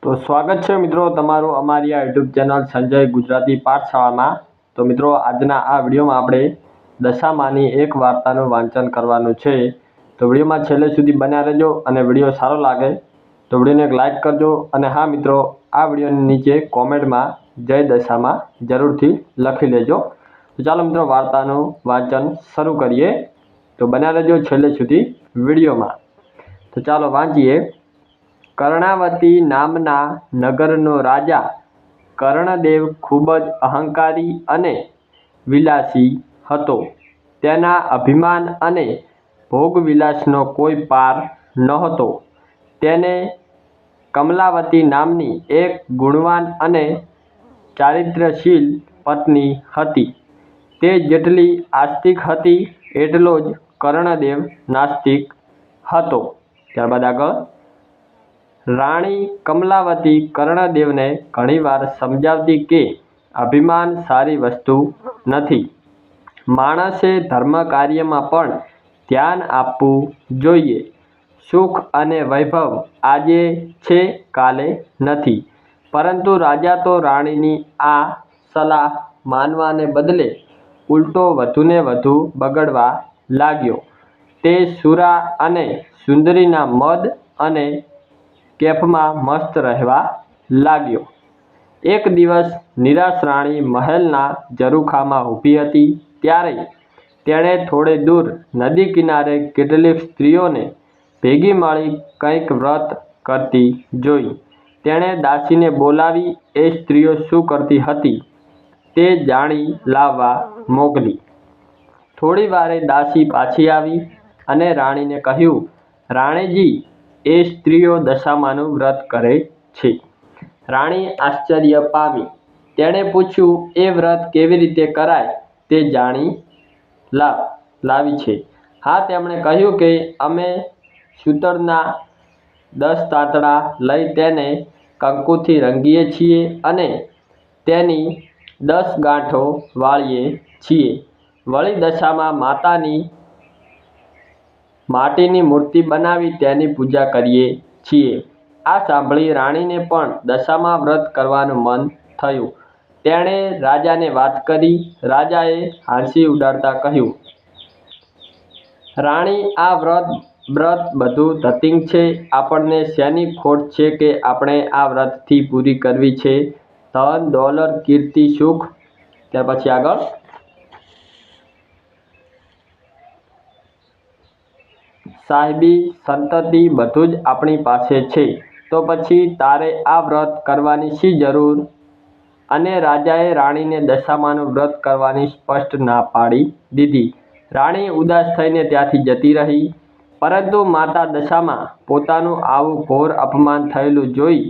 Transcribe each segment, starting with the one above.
તો સ્વાગત છે મિત્રો તમારું અમારી આ યુટ્યુબ ચેનલ સંજય ગુજરાતી પાઠશાળામાં। તો મિત્રો આજના આ વિડીયોમાં આપણે દશામાની એક વાર્તાનું વાંચન કરવાનું છે। તો વિડીયોમાં છેલ્લે સુધી બન્યા રહેજો અને વિડીયો સારો લાગે તો વિડીયોને એક લાઇક કરજો અને હા મિત્રો આ વિડીયોની નીચે કોમેન્ટમાં જય દશામાં જરૂરથી લખી લેજો। તો ચાલો મિત્રો વાર્તાનું વાંચન શરૂ કરીએ। તો બન્યા રહેજો છેલ્લે સુધી વિડીયોમાં। તો ચાલો વાંચીએ। કર્ણાવતી નામના નગરનો રાજા કર્ણદેવ ખૂબ જ અહંકારી અને વિલાસી હતો। તેના અભિમાન અને ભોગવિલાસનો કોઈ પાર નહોતો। તેને કમલાવતી નામની એક ગુણવાન અને ચારિત્ર્યશીલ પત્ની હતી। તે જેટલી આસ્તિક હતી એટલો જ કર્ણદેવ નાસ્તિક હતો। ત્યારબાદ આગળ રાણી કમલાવતી કર્ણદેવને ઘણીવાર સમજાવતી કે અભિમાન સારી વસ્તુ નથી। માણસે ધર્મ કાર્યમાં પણ ધ્યાન આપવું જોઈએ। સુખ અને વૈભવ આજે છે કાલે નથી। પરંતુ રાજા તો રાણીની આ સલાહ માનવાને બદલે ઉલટો વધુને વધુ બગડવા લાગ્યો। તે સુરા અને સુંદરીના મદ અને કેફમાં મસ્ત રહેવા લાગ્યો। એક દિવસ નિરાશ રાણી મહેલના ઝરૂખામાં ઊભી હતી ત્યારે તેણે થોડે દૂર નદી કિનારે કેટલીક સ્ત્રીઓને ભેગી મળી કંઈક વ્રત કરતી જોઈ। તેણે દાસીને બોલાવી એ સ્ત્રીઓ શું કરતી હતી તે જાણી લાવવા મોકલી। થોડી વારે દાસી પાછી આવી અને રાણીને કહ્યું, રાણીજી, એ સ્ત્રીઓ દશામાનું વ્રત કરે છે। રાણી આશ્ચર્ય પામી। તેણે પૂછ્યું, એ વ્રત કેવી રીતે કરાય તે જાણી લાવી છે? હા, તેમણે કહ્યું કે અમે સૂતરના 10 તાંતણા લઈ તેને કંકુથી રંગીએ છીએ અને તેની 10 ગાંઠો વાળીએ છીએ। વળી દશામાં માતાની માટીની મૂર્તિ બનાવી તેની પૂજા કરીએ છીએ। આ સાંભળી રાણીને પણ દશામાં વ્રત કરવાનું મન થયું। તેણે રાજાને વાત કરી। રાજાએ હાંસી ઉડાડતા કહ્યું, રાણી, આ વ્રત બધું ધતિંગ છે। આપણને શેની ખોટ છે કે આપણે આ વ્રતથી પૂરી કરવી છે ધન દોલત કીર્તિ સુખ। ત્યાર પછી આગળ સાહેબી સંતતિ બધું જ આપણી પાસે છે। તો પછી તારે આ વ્રત કરવાની શી જરૂર? અને રાજાએ રાણીને દશામાનું વ્રત કરવાની સ્પષ્ટ ના પાડી દીધી। રાણી ઉદાસ થઈને ત્યાંથી જતી રહી। પરંતુ માતા દશામાં પોતાનું આવું ઘોર અપમાન થયેલું જોઈ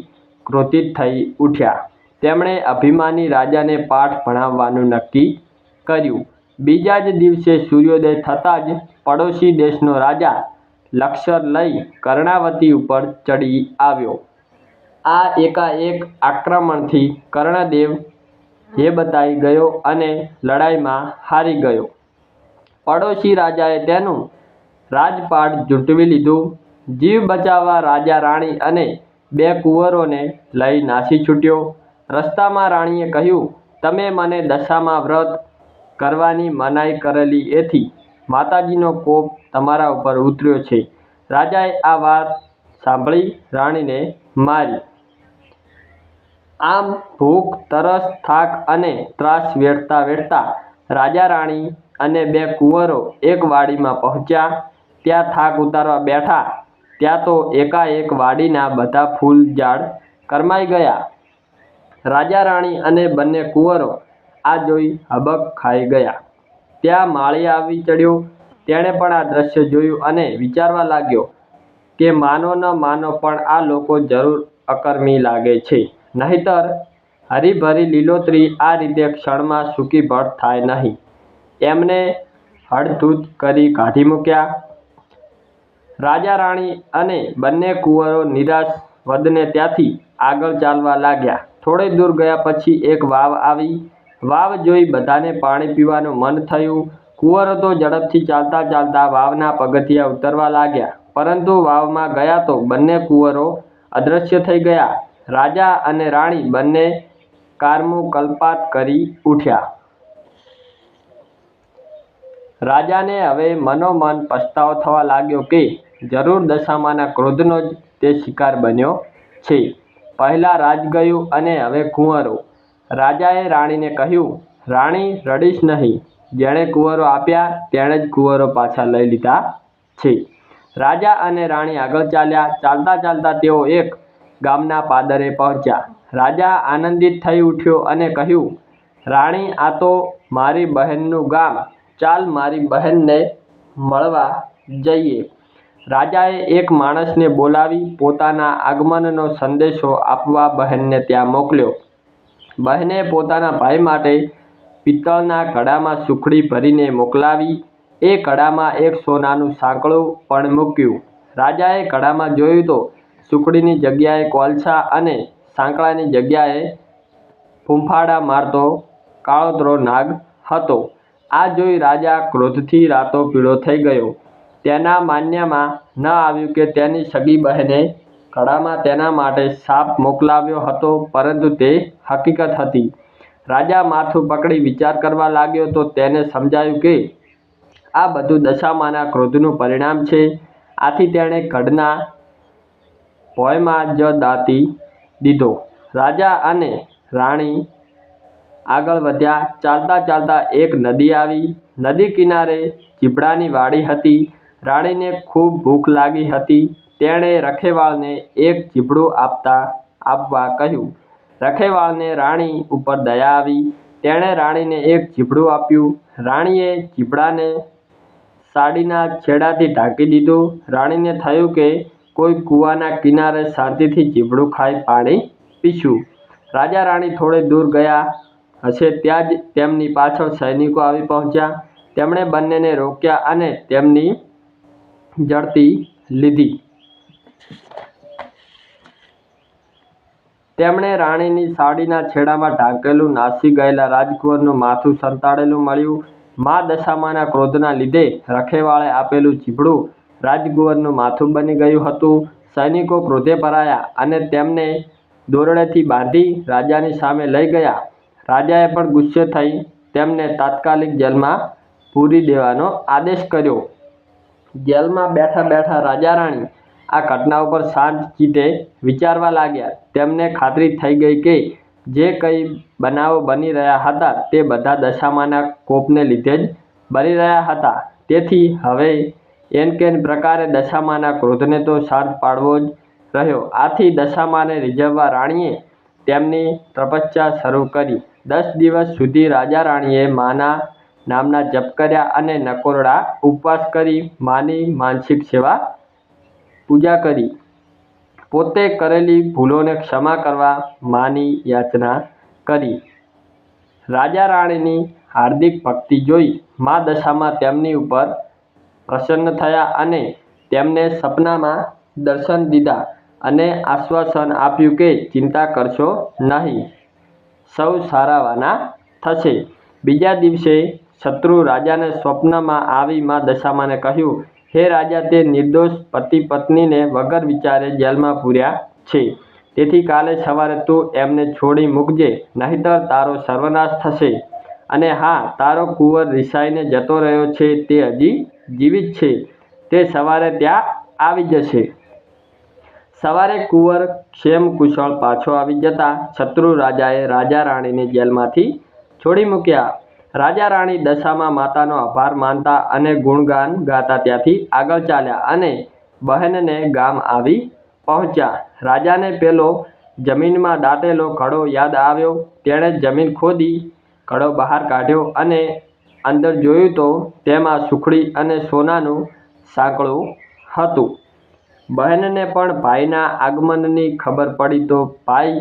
ક્રોધિત થઈ ઉઠ્યા। તેમણે અભિમાની રાજાને પાઠ ભણાવવાનું નક્કી કર્યું। બીજા જ દિવસે સૂર્યોદય થતાં જ પડોશી દેશનો રાજા લશ્કર લઈ કર્ણાવતી ઉપર ચડી આવ્યો। આ એકાએક આક્રમણથી કર્ણદેવ હેબતાઈ ગયો અને લડાઈમાં હારી ગયો। પડોશી રાજાએ તેનું રાજપાટ ઝૂંટવી લીધું। જીવ બચાવવા રાજા રાણી અને 2 કુંવરોને લઈ નાસી છૂટ્યો। રસ્તામાં રાણીએ કહ્યું, તમે મને દશામાં વ્રત કરવાની મનાઈ કરેલી એથી માતાજીનો કોપ તમારા ઉપર ઉતર્યો છે। રાજાએ આ વાત સાંભળી રાણીને મારી। આમ ભૂખ તરસ થાક અને ત્રાસ વેઠતા વેઠતા રાજા રાણી અને 2 કુંવરો એક વાડીમાં પહોંચ્યા। ત્યાં થાક ઉતારવા બેઠા ત્યાં તો એકાએક વાડીના બધા ફૂલ ઝાડ કરમાઈ ગયા। રાજા રાણી અને બંને કુંવરો આ જોઈ હબક ખાઈ ગયા। ત્યાં માળી આવી ચડ્યો। તેણે પણ આ દ્રશ્ય જોયું અને વિચારવા લાગ્યો કે માનો ન માનો પણ આ લોકો જરૂર અકર્મી લાગે છે। નહીંતર હરીભરી લીલોતરી આ રીતે ક્ષણમાં સૂકી ભડ થાય નહીં। એમને હળધૂત કરી કાઢી મૂક્યા। રાજા રાણી અને બંને કુંવરો નિરાશ વદને ત્યાંથી આગળ ચાલવા લાગ્યા। થોડે દૂર ગયા પછી એક વાવ આવી। વાવ જોઈ બધાને પાણી પીવાનું મન થયું। કુંવરો તો ઝડપથી ચાલતા ચાલતા વાવના પગથિયાં ઉતરવા લાગ્યા। પરંતુ વાવમાં ગયા તો બંને કુંવરો અદૃશ્ય થઈ ગયા। રાજા અને રાણી બંને કારમું કલ્પાત કરી ઉઠ્યા. રાજાને હવે મનોમન પસ્તાવો થવા લાગ્યો કે જરૂર દશામાના ક્રોધનો જ તે શિકાર બન્યો છે. પહેલાં રાજ ગયું અને હવે કુંવરો. રાજાએ રાણીને કહ્યું, રાણી રડીશ નહીં. જેણે કુંવરો આપ્યા તેણે જ કુંવરો પાછા લઈ લીધા છે. રાજા અને રાણી આગળ ચાલ્યા. ચાલતા ચાલતા તેઓ એક ગામના પાદરે પહોંચ્યા. રાજા આનંદિત થઈ ઉઠ્યો અને કહ્યું, રાણી, આ તો મારી બહેનનું ગામ. ચાલ મારી બહેનને મળવા જઈએ. રાજાએ એક માણસને બોલાવી પોતાના આગમનનો સંદેશો આપવા બહેનને ત્યાં મોકલ્યો. બહેને પોતાના ભાઈ માટે પિત્તળના કડામાં સુખડી ભરીને મોકલાવી. એ કડામાં એક સોનાનું સાંકળું પણ મૂક્યું. રાજાએ કડામાં જોયું તો સુખડીની જગ્યાએ કોલસા અને સાંકળાની જગ્યાએ ફૂંફાડા મારતો કાળોતરો નાગ હતો. આ જોઈ રાજા ક્રોધથી રાતો પીળો થઈ ગયો. તેના માન્યામાં ન આવ્યું કે તેની સગી બહેને કડામાં તેના માટે શાપ મોકલાવ્યો હતો, પરંતુ તે હકીકત હતી. રાજા માથું પકડી વિચાર કરવા લાગ્યો તો તેને સમજાયું કે આ બધું દશામાના ક્રોધનું પરિણામ છે. આથી તેણે કડના ભોંયમાં જ દાટી દીધો. રાજા અને રાણી આગળ વધ્યા. ચાલતા ચાલતા એક નદી આવી. નદી કિનારે ચીભડાની વાડી હતી. રાણીને ખૂબ ભૂખ લાગી હતી. તેણે રખેવાળને એક ચીભડું આપવા કહ્યું. રખેવાળને રાણી ઉપર દયા આવી. તેણે રાણીને એક ચીભડું આપ્યું. રાણીએ ચીભડાને સાડીના છેડાથી ઢાંકી દીધું. રાણીને થયું કે કોઈ કૂવાના કિનારે શાંતિથી ચીભડું ખાઈ પાણી પીશું. રાજા રાણી થોડે દૂર ગયા હશે ત્યાં જ તેમની પાછળ સૈનિકો આવી પહોંચ્યા. તેમણે બંનેને રોક્યા અને તેમની ઝડપી લીધી. તેમણે રાણીની સાડીના છેડામાં ઢાંકેલું નાસી ગયેલા રાજકુંવરનું માથું સંતાડેલું મળ્યું. મા દશામાના ક્રોધના લીધે રખેવાળે આપેલું ચીભડું રાજકુંવરનું માથું બની ગયું હતું. સૈનિકો ક્રોધે ભરાયા અને તેમને દોરડેથી બાંધી રાજાની સામે લઈ ગયા. રાજાએ પણ ગુસ્સે થઈ તેમને તાત્કાલિક જેલમાં પૂરી દેવાનો આદેશ કર્યો. જેલમાં બેઠા બેઠા રાજા રાણી આ ઘટના ઉપર શાંત ચિત્તે વિચારવા લાગ્યા. તેમને ખાતરી થઈ ગઈ કે જે કંઈ બનાવો બની રહ્યા હતા તે બધા દશામાના કોપને લીધે જ બની રહ્યા હતા. તેથી હવે એનકેન પ્રકારે દશામાના ક્રોધને તો શાંત પાડવો જ રહ્યો. આથી દશામાને રીઝવવા રાણીએ તેમની તપસ્યા શરૂ કરી. 10 દિવસ સુધી રાજા રાણીએ માના નામના જપ કર્યા અને નકોરડા ઉપવાસ કરી માની માનસિક સેવા પૂજા કરી. પોતે કરેલી ભૂલોને ક્ષમા કરવા માની યાચના કરી. રાજા રાણીની હાર્દિક ભક્તિ જોઈ મા દશામાં તેમની ઉપર પ્રસન્ન થયા અને તેમને સપનામાં દર્શન દીધા અને આશ્વાસન આપ્યું કે ચિંતા કરશો નહીં, સૌ સારાવાના થશે. બીજા દિવસે શત્રુ રાજાને સ્વપ્નમાં આવી મા દશામાને કહ્યું, હે રાજા, તે નિર્દોષ પતિ પત્નીને વગર વિચારે જેલમાં પૂર્યા છે. તેથી કાલે સવારે તું એમને છોડી મૂકજે, નહીંતર તારો સર્વનાશ થશે. અને હા, તારો કુંવર રિસાઈને જતો રહ્યો છે તે હજી જીવિત છે. તે સવારે ત્યાં આવી જશે. સવારે કુંવર ક્ષેમ કુશળ પાછો આવી જતા શત્રુ રાજાએ રાજા રાણીને જેલમાંથી છોડી મૂક્યા. રાજા રાણી દશામાં માતાનો આભાર માનતા અને ગુણગાન ગાતા ત્યાંથી આગળ ચાલ્યા અને બહેનને ગામ આવી પહોંચ્યા. રાજાને પેલો જમીનમાં દાટેલો ઘડો યાદ આવ્યો. તેણે જમીન ખોદી ઘડો બહાર કાઢ્યો અને અંદર જોયું તો તેમાં સુખડી અને સોનાનું સાંકળું હતું. બહેનને પણ ભાઈના આગમનની ખબર પડી તો ભાઈ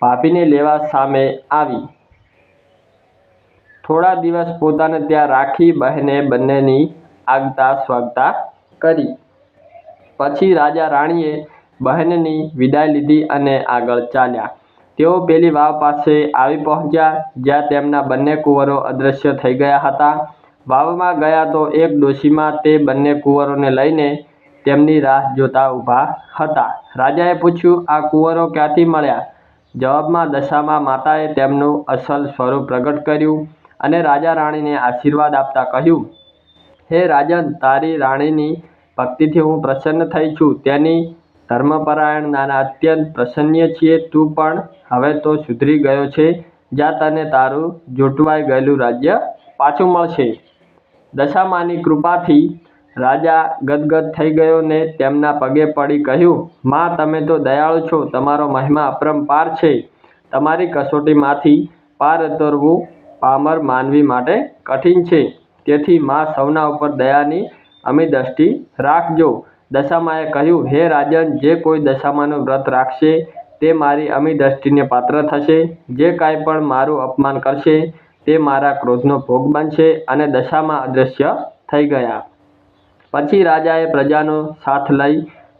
ભાભીને લેવા સામે આવી. થોડા દિવસ પોતાને ત્યાં રાખી બહેને બંનેની આગતા સ્વાગતા કરી. પછી રાજા રાણીએ બહેનની વિદાય લીધી અને આગળ ચાલ્યા. તેઓ પેલી વાવ પાસે આવી પહોંચ્યા જ્યાં તેમના બંને કુંવરો અદૃશ્ય થઈ ગયા હતા. વાવમાં ગયા તો એક ડોશીમા તે બંને કુંવરોને લઈને તેમની રાહ જોતા ઊભા હતા. રાજાએ પૂછ્યું, આ કુંવરો ક્યાંથી મળ્યા? જવાબમાં દશામા માતાએ તેમનું અસલ સ્વરૂપ પ્રગટ કર્યું અને રાજા રાણીને આશીર્વાદ આપતા કહ્યું, હે રાજન, તારી રાણીની ભક્તિથી હું પ્રસન્ન થઈ છું. તેની ધર્મપરાયણતાના અત્યંત પ્રસન્ન છીએ. તું પણ હવે તો સુધરી ગયો છે. જા, તને તારું જૂટવાઈ ગયેલું રાજ્ય પાછું મળશે. દશામાની કૃપાથી રાજા ગદગદ થઈ ગયો ને તેમના પગે પડી કહ્યું, માં, તમે તો દયાળુ છો. તમારો મહિમા અપરંપાર છે. તમારી કસોટીમાંથી પાર ઉતરવું પામર માનવી માટે કઠિન છે. તેથી માં, સૌના ઉપર દયાની અમી દ્રષ્ટિ રાખજો. દશામાએ કહ્યું, હે રાજન, જે કોઈ દશામાનું વ્રત રાખશે તે મારી અમી દ્રષ્ટિને પાત્ર થશે. જે કાંઈ પણ મારું અપમાન કરશે તે મારા ક્રોધનો ભોગ બનશે. અને દશામા અદૃશ્ય થઈ ગયા. પછી રાજાએ પ્રજાનો સાથ લઈ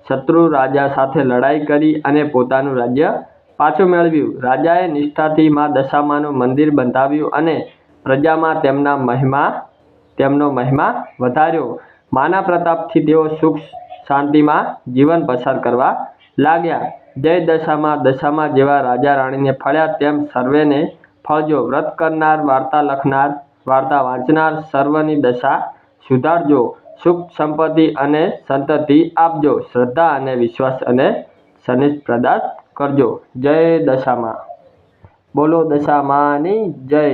શત્રુ રાજા સાથે લડાઈ કરી અને પોતાનું રાજ્ય પાછું મેળવ્યું. રાજાએ નિષ્ઠાથી માં દશામાનું મંદિર બંધાવ્યું અને પ્રજામાં તેમનો મહિમા વધાર્યો. માના પ્રતાપથી તેઓ સુખ શાંતિમાં જીવન પસાર કરવા લાગ્યા. જય દશામા. દશામા જેવા રાજા રાણીને ફળ્યા તેમ સર્વેને ફળજો. વ્રત કરનાર, વાર્તા લખનાર, વાર્તા વાંચનાર સર્વની દશા સુધારજો. સુખ સંપત્તિ અને સંતતિ આપજો. શ્રદ્ધા અને વિશ્વાસ અને સનિષ્ઠ પ્રદાન કરજો. જય દશામા. બોલો દશામાની જય.